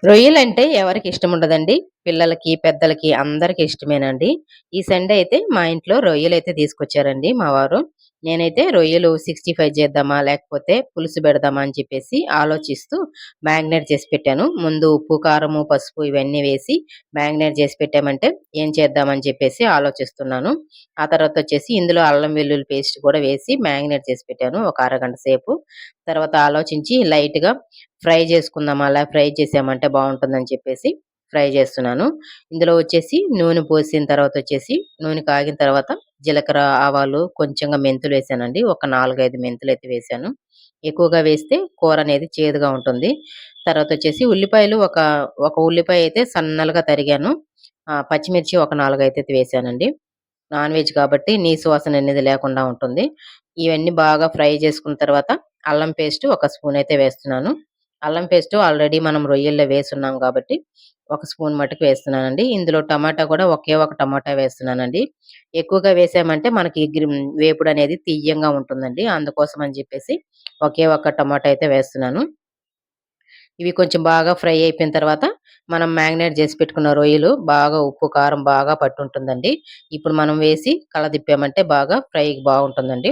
రొయ్యలంటే ఎవరికి ఇష్టముండదండి. పిల్లలకి, పెద్దలకి అందరికి ఇష్టమేనండి. ఈ సండే అయితే మా ఇంట్లో రొయ్యలైతే తీసుకొచ్చారండి మా వారు. నేనైతే రొయ్యలు 65 చేద్దామా? లేకపోతే పులుసు పెడదామా? అని చెప్పేసి ఆలోచిస్తూ మ్యాగ్నేట్ చేసి పెట్టాను. ముందు ఉప్పు, కారము, పసుపు ఇవన్నీ వేసి మ్యాగ్నేట్ చేసి పెట్టామంటే ఏం చేద్దామని చెప్పేసి ఆలోచిస్తున్నాను. ఆ తర్వాతొచ్చేసి ఇందులో అల్లం వెల్లుల్లి పేస్ట్ కూడా వేసి మ్యాగ్నేట్ చేసి పెట్టాను ఒక అరగంట సేపు. తర్వాత ఆలోచించి లైట్‌గా ఫ్రై చేసుకుందాం. అలా ఫ్రై చేసామంటే బావుంటుందని చెప్పేసి ఫ్రై చేస్తున్నాను. ఇందులో వచ్చేసి నూనె పోసిన తర్వాతొచ్చేసి నూనె కాగిన తర్వాత జీలకర్ర, ఆవాలు, కొంచెంగా మెంతులేసానండి. ఒక 4, 5 మెంతులైతే వేశాను. ఎక్కువగా వేస్తే కూరనేది చేదుగా ఉంటుంది. తర్వాతొచ్చేసి ఉల్లిపాయలు ఒక ఉల్లిపాయ అయితే సన్నలుగా తరిగాను. పచ్చిమిర్చి ఒక 4 అయితే వేశానండి. నాన్ వెజ్ కాబట్టి నీసు వాసన అనేది లేకుండా ఉంటుంది. ఇవన్నీ బాగా ఫ్రై చేసుకున్న తర్వాత అల్లం పేస్ట్ ఒక స్పూన్ అయితే వేస్తున్నాను. అల్లం పేస్ట్ ఆల్రెడీ మనం రొయ్యల్లో వేసున్నాం కాబట్టి ఒక స్పూన్ మట్టుకు వేస్తున్నానండి. ఇందులో టమాటా కూడా ఒకే ఒక టమాటా వేస్తున్నానండి. ఎక్కువగా వేసామంటే మనకి వేపుడనేది తియ్యంగా ఉంటుందండి. అందుకోసం అని చెప్పేసి ఒకే ఒక్క టమాటా అయితే వేస్తున్నాను. ఇవి కొంచెం బాగా ఫ్రై అయిపోయిన తర్వాత మనం మ్యాగ్నేట్ చేసి పెట్టుకున్న రొయ్యలు బాగా ఉప్పు, కారం బాగా పట్టుంటుందండి. ఇప్పుడు మనం వేసి కలదిప్పామంటే బాగా ఫ్రైకి బావుంటుందండి.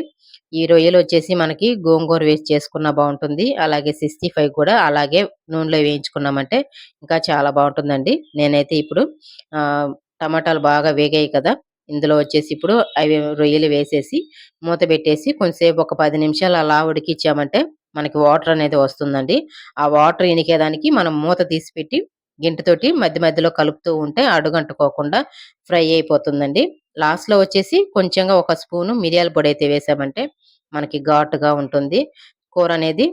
ఈ రొయ్యలొచ్చేసి మనకి గోంగూర వేసి చేసుకున్నా బావుంటుంది. అలాగే 65 కూడా అలాగే నూనెలో వేయించుకున్నామంటే ఇంకా చాలా బావుంటుందండి. నేనైతే ఇప్పుడు టమాటాలు బాగా వేగాయి కదా! ఇందులో వచ్చేసి ఇప్పుడు అవి రొయ్యలు వేసేసి మూత పెట్టేసి కొంచెంసేపు ఒక 10 నిమిషాలు అలా ఉడికిచ్చామంటే మనకి వాటర్ అనేది వస్తుందండి. ఆ వాటర్ ఇనికేదానికి మనం మూత తీసి పెట్టి గింటతోటి మధ్య మధ్యలో కలుపుతూ ఉంటే అడుగంటుకోకుండా ఫ్రై అయిపోతుందండి. లాస్ట్‌లో వచ్చేసి కొంచెంగా ఒక స్పూను మిరియాల పొడైతే వేసామంటే మనకి ఘాటుగా ఉంటుంది. కూరనేది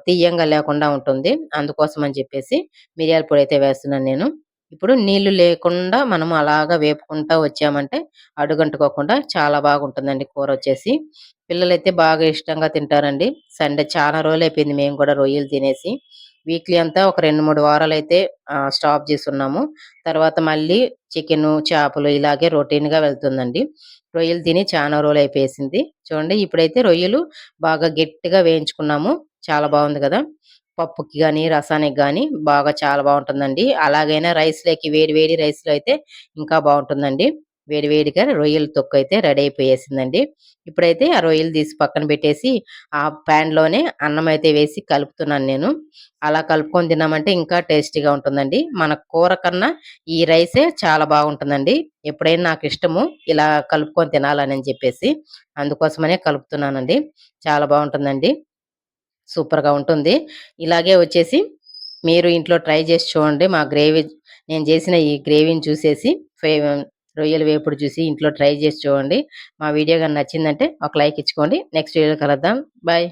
తియ్యంగా లేకుండా ఉంటుంది. అందుకోసం అని చెప్పేసి మిరియాల పొడైతే వేస్తున్నాను నేను. ఇప్పుడు నీళ్లు లేకుండా మనం అలాగా వేపుకుంటా వచ్చామంటే అడుగంటుకోకుండా చాలా బాగుంటుందండి కూరొచ్చేసి. పిల్లలైతే బాగా ఇష్టంగా తింటారండి. సండే చాలా రోజులైపోయింది మేము కూడా రొయ్యలు తినేసి. వీక్లీ అంతా ఒక 2, 3 వారాలైతే స్టాప్ చేసున్నాము. తర్వాత మళ్ళీ చికెను, చేపలు ఇలాగే రొటీన్‌గా వెళ్తుందండి. రొయ్యలు తిని చానా రోజులైపోయేసింది. చూడండి ఇప్పుడైతే రొయ్యలు బాగా గట్టిగా వేయించుకున్నాము. చాలా బావుంది గదా! పప్పుకి గాని, రసానికి గాని బాగా చాలా బావుంటుందండి. అలాగైనా రైస్‌లోకి వేడి వేడి రైస్‌లో అయితే ఇంకా బావుంటుందండి. వేడి వేడిగా రొయ్యల తొక్కయితే రెడీ అయిపోయేసిందండి. ఇప్పుడైతే ఆ రొయ్యలు తీసి పక్కన పెట్టేసి, ఆ ప్యాన్‌లోనే అన్నమైతే వేసి కలుపుతున్నాను నేను. అలా కలుపుకొని తిన్నామంటే ఇంకా టేస్టీగా ఉంటుందండి. మన కూర కన్నా ఈ రైసే చాలా బాగుంటుందండి. ఎప్పుడైనా నాకిష్టము ఇలా కలుపుకొని తినాలని చెప్పేసి. అందుకోసమనే కలుపుతున్నానండి. చాలా బావుంటుందండి. సూపర్‌గా ఉంటుంది. ఇలాగే వచ్చేసి మీరు ఇంట్లో ట్రై చేసి చూడండి. నేను చేసిన ఈ గ్రేవీని చూసేసి ఫే రొయ్యల వేపుడు చూసి ఇంట్లో ట్రై చేసి చూడండి. మా వీడియో గాని నచ్చిందంటే ఒక లైక్ ఇచ్చుకోండి. నెక్స్ట్ వీడియోలో కలుద్దాం. బాయ్.